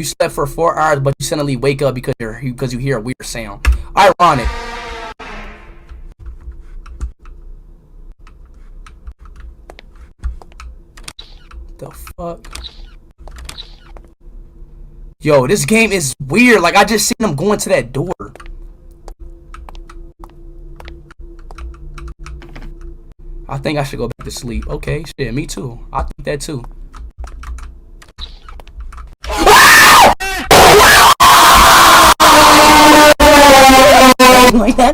You slept for 4 hours, but you suddenly wake up because you hear a weird sound. Ironic. The fuck? Yo, this game is weird. Like, I just seen him going to that door. I think I should go back to sleep. Okay, shit, me too. I think that too. Like that.